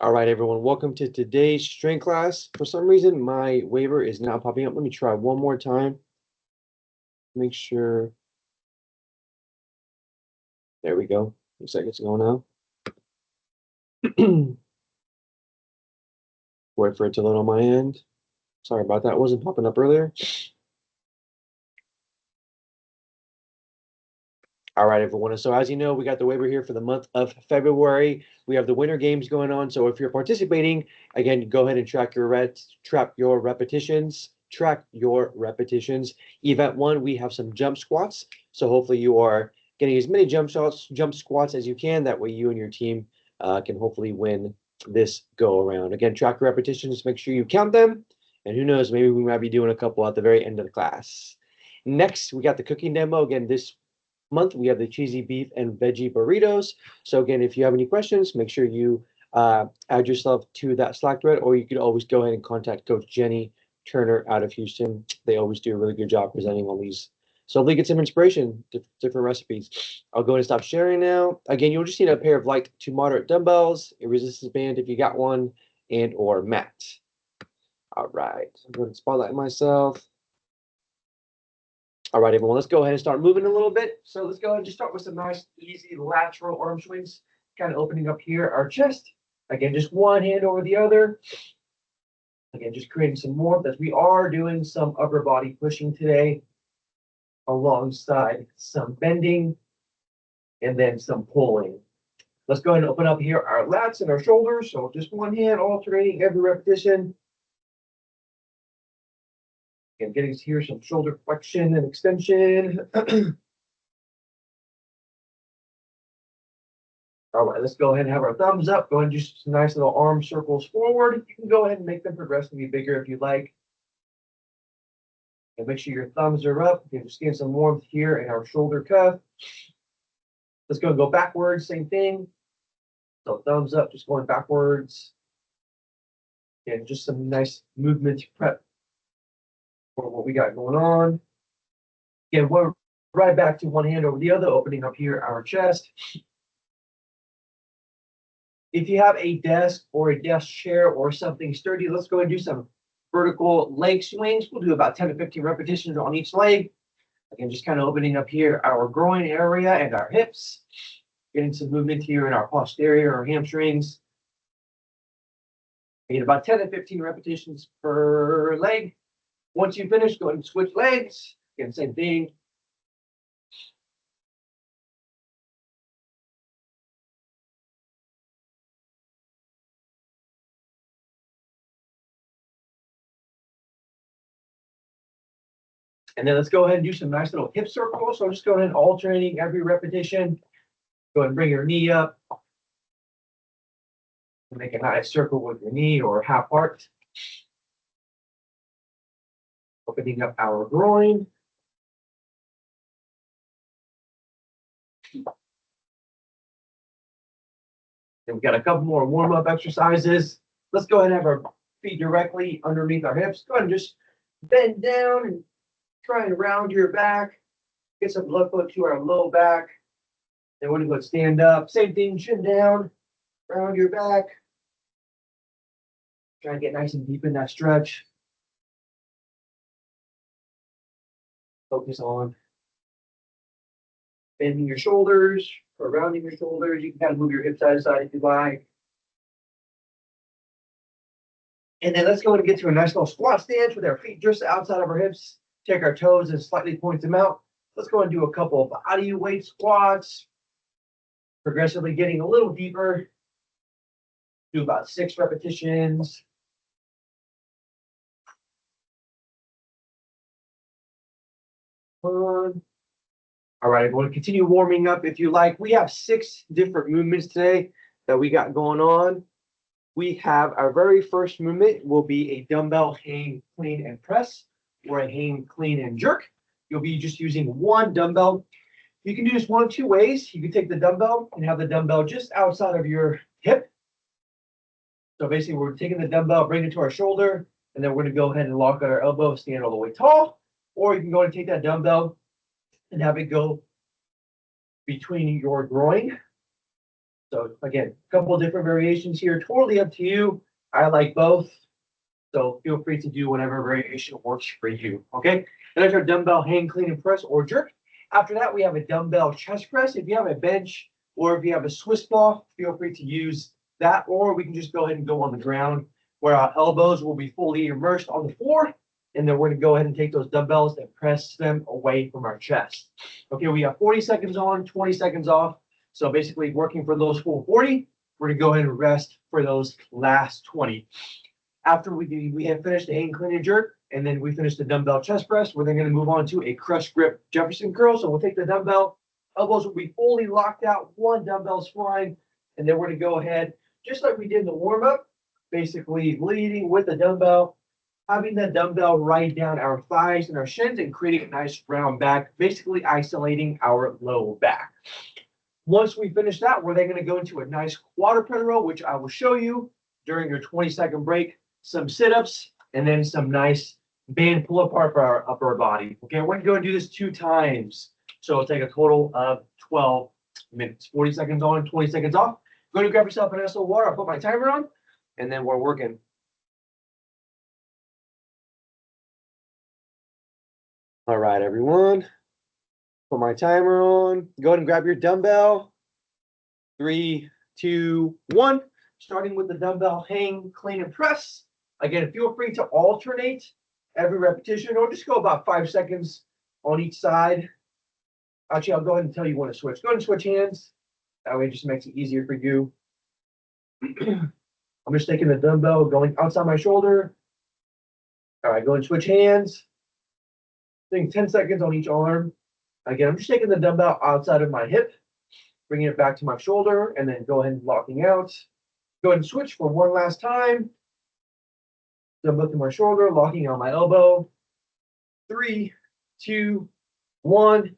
All right, everyone, welcome to today's strength class. For some reason, my waiver is not popping up. Let me try one more time. Make sure. There we go. Looks like it's going now. Wait for it to load on my end. Sorry about that. It wasn't popping up earlier. All right, everyone. So as you know, we got the waiver here for the month of February. We have the winter games going on. So if you're participating, again, go ahead and track your repetitions. Track your repetitions. Event 1, we have some jump squats. So hopefully you are getting as many jump squats as you can. That way you and your team can hopefully win this go around. Again, track your repetitions. Make sure you count them. And who knows, maybe we might be doing a couple at the very end of the class. Next, we got the cooking demo. Again, this month we have the cheesy beef and veggie burritos. So again, if you have any questions, make sure you add yourself to that Slack thread, or you could always go ahead and contact Coach Jenny Turner out of Houston. They always do a really good job presenting all these. So hopefully get some inspiration, different recipes. I'll go ahead and stop sharing now. Again, you'll just need a pair of light to moderate dumbbells, a resistance band if you got one, and or mat. All right, I'm going to spotlight myself. All right, everyone, let's go ahead and start moving a little bit. So let's go ahead and just start with some nice, easy lateral arm swings, kind of opening up here our chest. Again, just one hand over the other. Again, just creating some warmth as we are doing some upper body pushing today, alongside some bending and then some pulling. Let's go ahead and open up here our lats and our shoulders. So just one hand alternating every repetition. And getting here some shoulder flexion and extension. All right, let's go ahead and have our thumbs up. Go ahead and do some nice little arm circles forward. You can go ahead and make them progressively bigger if you'd like. And make sure your thumbs are up. You can just get some warmth here in our shoulder cuff. Let's go and go backwards, same thing. So thumbs up, just going backwards. And just some nice movement prep for what we got going on. Again, we're right back to one hand over the other, opening up here our chest. If you have a desk or a desk chair or something sturdy, let's go and do some vertical leg swings. We'll do about 10 to 15 repetitions on each leg. Again, just kind of opening up here our groin area and our hips. Getting some movement here in our posterior or hamstrings. Again, about 10 to 15 repetitions per leg. Once you finish, go ahead and switch legs. Again, same thing. And then let's go ahead and do some nice little hip circles. So just go ahead and alternating every repetition. Go ahead and bring your knee up. Make a nice circle with your knee or half heart. Opening up our groin. And we've got a couple more warm-up exercises. Let's go ahead and have our feet directly underneath our hips. Go ahead and just bend down and try and round your back. Get some blood flow to our low back. Then we're going to go stand up. Same thing, chin down, round your back. Try and get nice and deep in that stretch. Focus on bending your shoulders or rounding your shoulders. You can kind of move your hips side to side if you like. And then let's go ahead and get to a nice little squat stance with our feet just outside of our hips. Take our toes and slightly point them out. Let's go and do a couple of body weight squats. Progressively getting a little deeper. Do about 6 repetitions. All right, I'm going to continue warming up if you like. We have 6 different movements today that we got going on. We have our very first movement will be a dumbbell hang, clean, and press, or a hang, clean, and jerk. You'll be just using one dumbbell. You can do this one of 2 ways. You can take the dumbbell and have the dumbbell just outside of your hip. So basically, we're taking the dumbbell, bring it to our shoulder, and then we're going to go ahead and lock at our elbow, stand all the way tall. Or you can go and take that dumbbell and have it go between your groin So again, a couple of different variations here, totally up to you. I like both. So feel free to do whatever variation works for you. Okay. And that's our dumbbell hang, clean, and press or jerk. After that, we have a dumbbell chest press. If you have a bench or if you have a Swiss ball, feel free to use that, or we can just go ahead and go on the ground where our elbows will be fully immersed on the floor. And then we're going to go ahead and take those dumbbells and press them away from our chest. Okay, we have 40 seconds on, 20 seconds off. So basically working for those full 40, we're going to go ahead and rest for those last 20. After we have finished the hang, clean, and jerk, and then we finish the dumbbell chest press, we're then going to move on to a crush grip Jefferson curl. So we'll take the dumbbell, elbows will be fully locked out, one dumbbell's flying, and then we're going to go ahead, just like we did in the warm up, basically leading with the dumbbell, having the dumbbell right down our thighs and our shins and creating a nice round back, basically isolating our low back. Once we finish that, we're then going to go into a nice quadruped row, which I will show you during your 20-second break, some sit-ups, and then some nice band pull apart for our upper body. Okay, we're going to go and do this 2 times. So it'll take a total of 12 minutes, 40 seconds on, 20 seconds off. Go to grab yourself an ice of water. I'll put my timer on, and then we're working. All right, everyone. Put my timer on. Go ahead and grab your dumbbell. 3, 2, 1. Starting with the dumbbell hang, clean, and press. Again, feel free to alternate every repetition, or just go about 5 seconds on each side. Actually, I'll go ahead and tell you when to switch. Go ahead and switch hands. That way it just makes it easier for you. I'm just taking the dumbbell, going outside my shoulder. All right, go ahead and switch hands. Doing 10 seconds on each arm. Again, I'm just taking the dumbbell outside of my hip, bringing it back to my shoulder, and then go ahead and locking out. Go ahead and switch for one last time. Dumbbell to my shoulder, locking on my elbow. 3, 2, 1.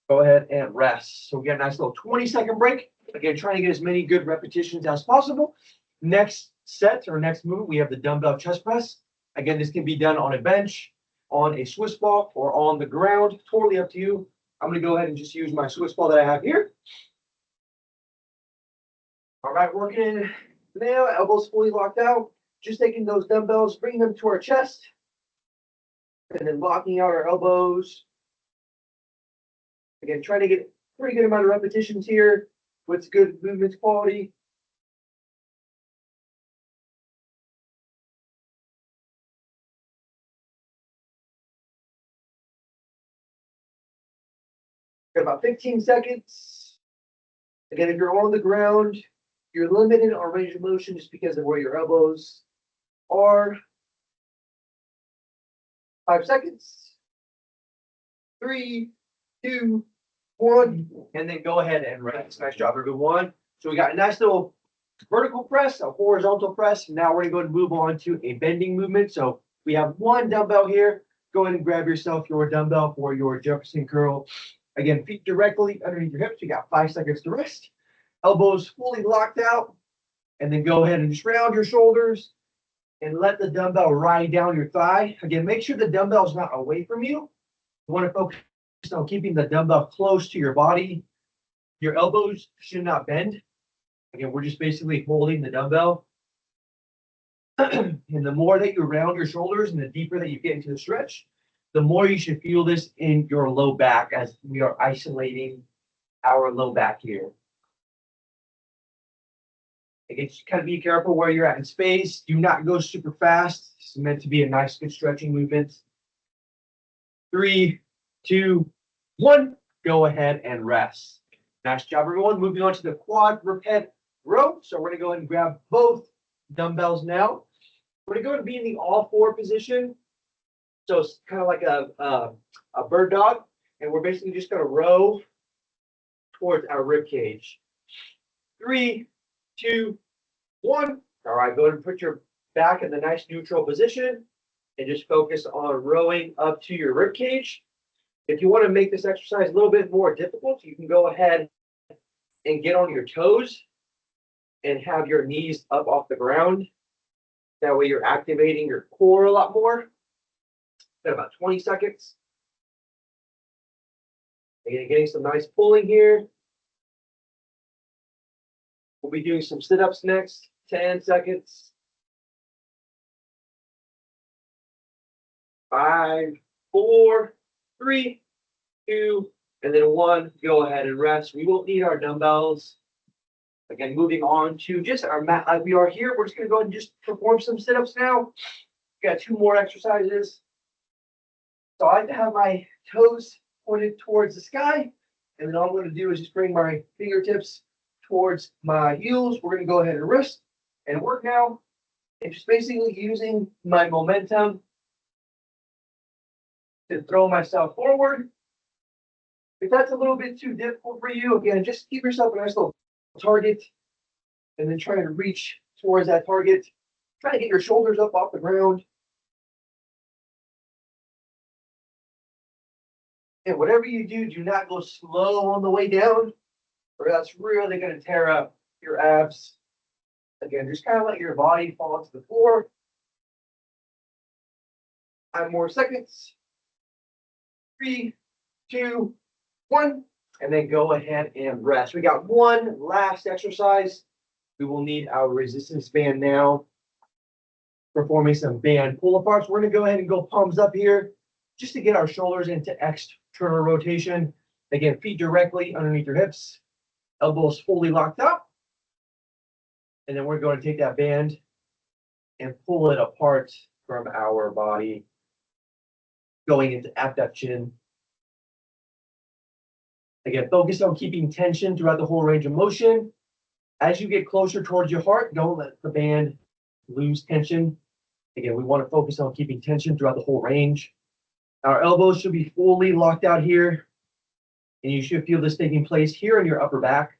Go ahead and rest. So we got a nice little 20-second break. Again, trying to get as many good repetitions as possible. Next set or next move, we have the dumbbell chest press. Again, this can be done on a bench, on a Swiss ball, or on the ground. Totally up to you. I'm going to go ahead and just use my Swiss ball that I have here. All right, working now, elbows fully locked out. Just taking those dumbbells, bringing them to our chest, and then locking out our elbows. Again, trying to get a pretty good amount of repetitions here with good movement quality. Got about 15 seconds. Again, if you're on the ground, you're limited on range of motion just because of where your elbows are. 5 seconds. 3, 2, 1, and then go ahead and rest. Nice job, everyone. So we got a nice little vertical press, a horizontal press. Now we're going to move on to a bending movement. So we have one dumbbell here. Go ahead and grab yourself your dumbbell for your Jefferson curl. Again, feet directly underneath your hips. You got 5 seconds to rest. Elbows fully locked out. And then go ahead and just round your shoulders and let the dumbbell ride down your thigh. Again, make sure the dumbbell is not away from you. You want to focus on keeping the dumbbell close to your body. Your elbows should not bend. Again, we're just basically holding the dumbbell. And the more that you round your shoulders and the deeper that you get into the stretch, the more you should feel this in your low back as we are isolating our low back here. Again, just kind of be careful where you're at in space. Do not go super fast. This is meant to be a nice, good stretching movement. 3, 2, 1. Go ahead and rest. Nice job, everyone. Moving on to the quadruped row. So we're going to go ahead and grab both dumbbells now. We're going to go and be in the all-4 position. So it's kind of like a bird dog. And we're basically just going to row towards our rib cage. 3, 2, 1. All right, go ahead and put your back in the nice neutral position and just focus on rowing up to your rib cage. If you want to make this exercise a little bit more difficult, you can go ahead and get on your toes and have your knees up off the ground. That way you're activating your core a lot more. Got about 20 seconds. Again, getting some nice pulling here. We'll be doing some sit-ups next, 10 seconds. 5, 4, 3, 2, and then 1. Go ahead and rest. We won't need our dumbbells. Again, moving on to just our mat like we are here. We're just going to go ahead and just perform some sit-ups now. We got 2 more exercises. So I like to have my toes pointed towards the sky. And then all I'm going to do is just bring my fingertips towards my heels. We're going to go ahead and rest and work now. And just basically using my momentum to throw myself forward. If that's a little bit too difficult for you, again, just keep yourself a nice little target and then try to reach towards that target. Try to get your shoulders up off the ground. And whatever you do, do not go slow on the way down, or that's really going to tear up your abs. Again, just kind of let your body fall to the floor. 5 more seconds. 3, 2, 1. And then go ahead and rest. We got one last exercise. We will need our resistance band now. Performing some band pull-aparts. We're going to go ahead and go palms up here just to get our shoulders into external rotation. Again, feet directly underneath your hips. Elbows fully locked up. And then we're going to take that band and pull it apart from our body, going into abduction. Again, focus on keeping tension throughout the whole range of motion. As you get closer towards your heart, don't let the band lose tension. Again, we want to focus on keeping tension throughout the whole range. Our elbows should be fully locked out here, and you should feel this taking place here in your upper back.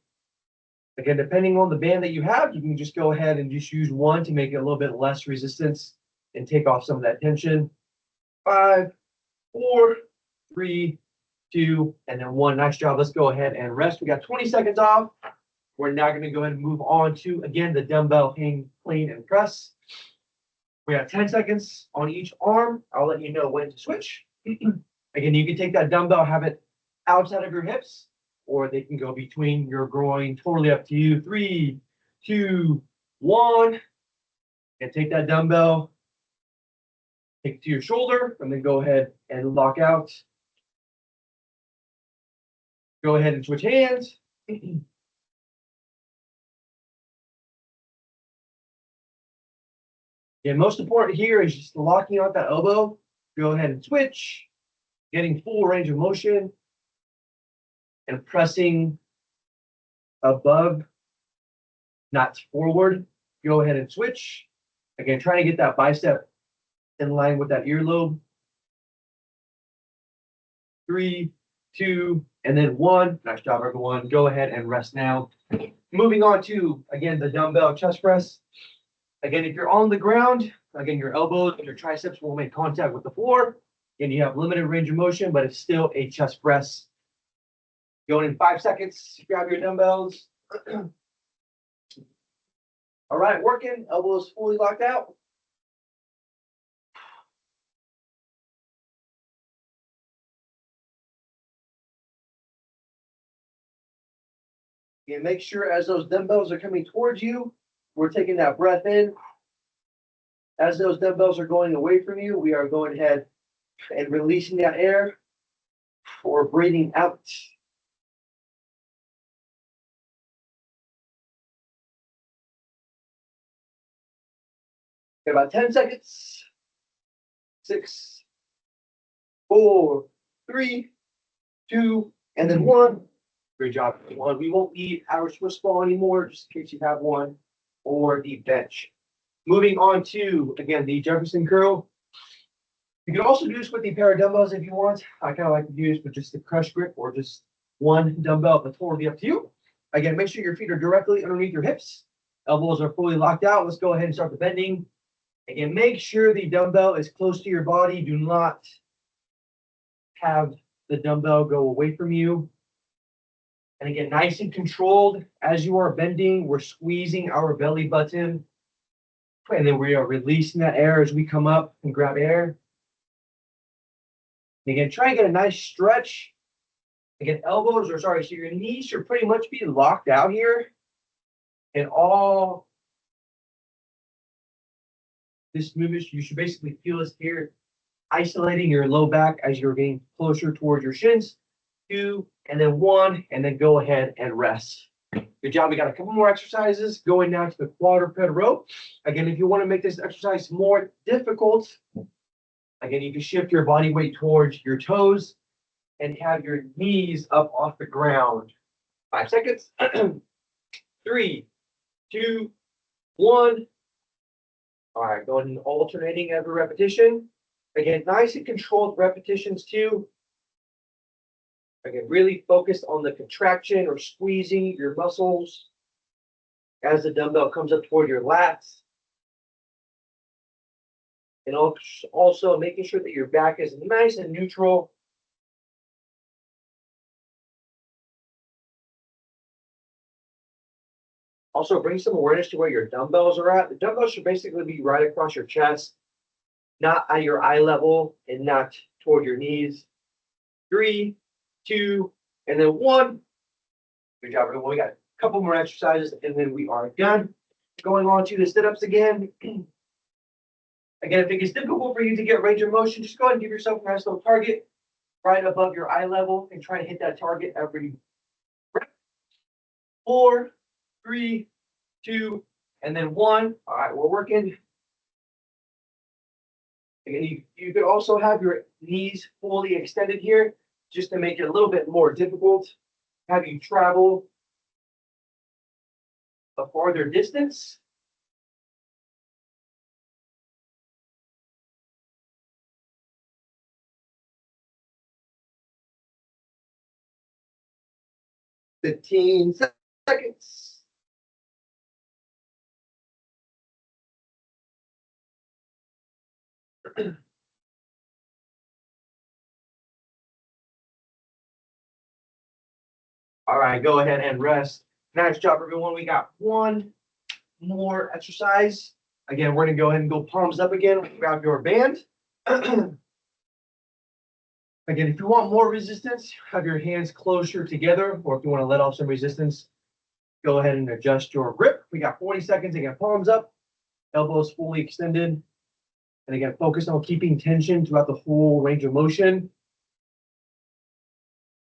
Again, depending on the band that you have, you can just go ahead and just use one to make it a little bit less resistance and take off some of that tension. 5, 4, 3, 2, and then 1. Nice job. Let's go ahead and rest. We got 20 seconds off. We're now going to go ahead and move on to, again, the dumbbell hang, clean, and press. We have 10 seconds on each arm. I'll let you know when to switch. Again, you can take that dumbbell, have it outside of your hips, or they can go between your groin. Totally up to you. 3, 2, 1. And take that dumbbell, take it to your shoulder, and then go ahead and lock out. Go ahead and switch hands. Yeah, most important here is just locking out that elbow. Go ahead and switch, getting full range of motion, and pressing above, not forward. Go ahead and switch. Again, trying to get that bicep in line with that earlobe. 3, 2, and then 1. Nice job, everyone. Go ahead and rest now. Moving on to, again, the dumbbell chest press. Again, if you're on the ground, again, your elbows and your triceps will make contact with the floor. Again, you have limited range of motion, but it's still a chest press. Going in 5 seconds, grab your dumbbells. All right, working. Elbows fully locked out. And make sure as those dumbbells are coming towards you, we're taking that breath in. As those dumbbells are going away from you, we are going ahead and releasing that air or breathing out. Okay, about 10 seconds. 6, 4, 3, 2, and then 1. Great job, everyone. We won't need our Swiss ball anymore, just in case you have one, or the bench. Moving on to, again, the Jefferson curl. You can also do this with the pair of dumbbells if you want. I kind of like to do this with just the crush grip or just one dumbbell, but totally up to you. Again, make sure your feet are directly underneath your hips. Elbows are fully locked out. Let's go ahead and start the bending. Again, make sure the dumbbell is close to your body. Do not have the dumbbell go away from you. And again, nice and controlled. As you are bending, we're squeezing our belly button. And then we are releasing that air as we come up and grab air. And again, try and get a nice stretch. Again, so your knees should pretty much be locked out here. And all this movement, you should basically feel this here, isolating your low back as you're getting closer towards your shins. 2, and then 1, and then go ahead and rest. Good job. We got a couple more exercises going down to the quadruped row. Again, if you want to make this exercise more difficult, again, you can shift your body weight towards your toes and have your knees up off the ground. 5 seconds. 3, 2, 1. All right, go ahead and alternating every repetition. Again, nice and controlled repetitions too. Again, really focus on the contraction or squeezing your muscles as the dumbbell comes up toward your lats. And also making sure that your back is nice and neutral. Also, bring some awareness to where your dumbbells are at. The dumbbells should basically be right across your chest, not at your eye level and not toward your knees. 3, 2, and then 1. Good job, everyone. We got a couple more exercises, and then we are done. Going on to the sit-ups again. Again, if it gets difficult for you to get range of motion, just go ahead and give yourself a nice little target right above your eye level and try to hit that target every rep. 4, 3, 2, and then 1. All right, we're working. Again, you could also have your knees fully extended here just to make it a little bit more difficult. Have you travel a farther distance. Fifteen seconds. All right, go ahead and rest. Nice job, everyone. We got one more exercise. Again, we're gonna go ahead and go palms up again. Grab your band. Again, if you want more resistance, have your hands closer together, or if you want to let off some resistance, go ahead and adjust your grip. We got 40 seconds. Again, palms up, elbows fully extended. And again, focus on keeping tension throughout the whole range of motion.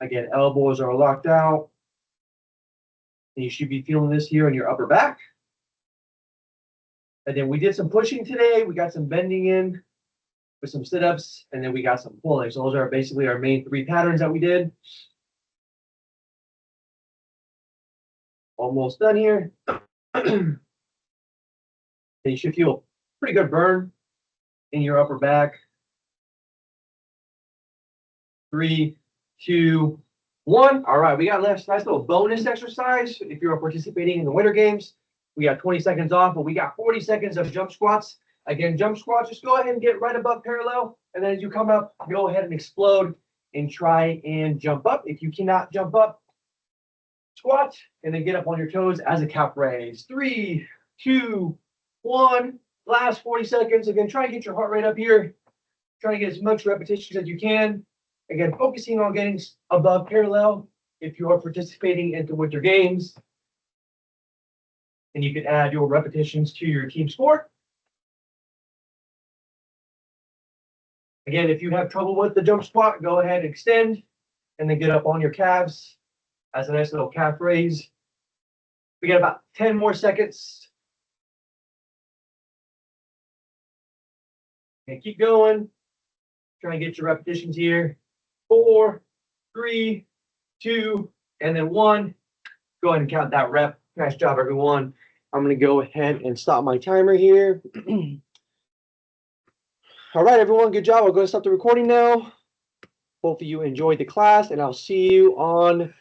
Again, elbows are locked out. And you should be feeling this here in your upper back. And then we did some pushing today. We got some bending in with some sit-ups, and then we got some pulling. So those are basically our main three patterns that we did. Almost done here. And you should feel a pretty good burn in your upper back. 3, 2, 1. All right, we got a nice little bonus exercise. If you're participating in the Winter Games, we got 20 seconds off, but we got 40 seconds of jump squats. Again, jump squats, just go ahead and get right above parallel. And then as you come up, go ahead and explode and try and jump up. If you cannot jump up, squat and then get up on your toes as a calf raise. 3, 2, 1. Last 40 seconds. Again, try and get your heart rate up here. Try to get as much repetitions as you can. Again, focusing on getting above parallel if you are participating in the Winter Games. And you can add your repetitions to your team score. Again, if you have trouble with the jump squat, go ahead and extend and then get up on your calves as a nice little calf raise. We got about 10 more seconds. And keep going. Try and get your repetitions here. 4, 3, 2, and then 1. Go ahead and count that rep. Nice job, everyone. I'm going to go ahead and stop my timer here. All right, everyone, good job. I'll go stop the recording now. Hopefully you enjoyed the class, and I'll see you on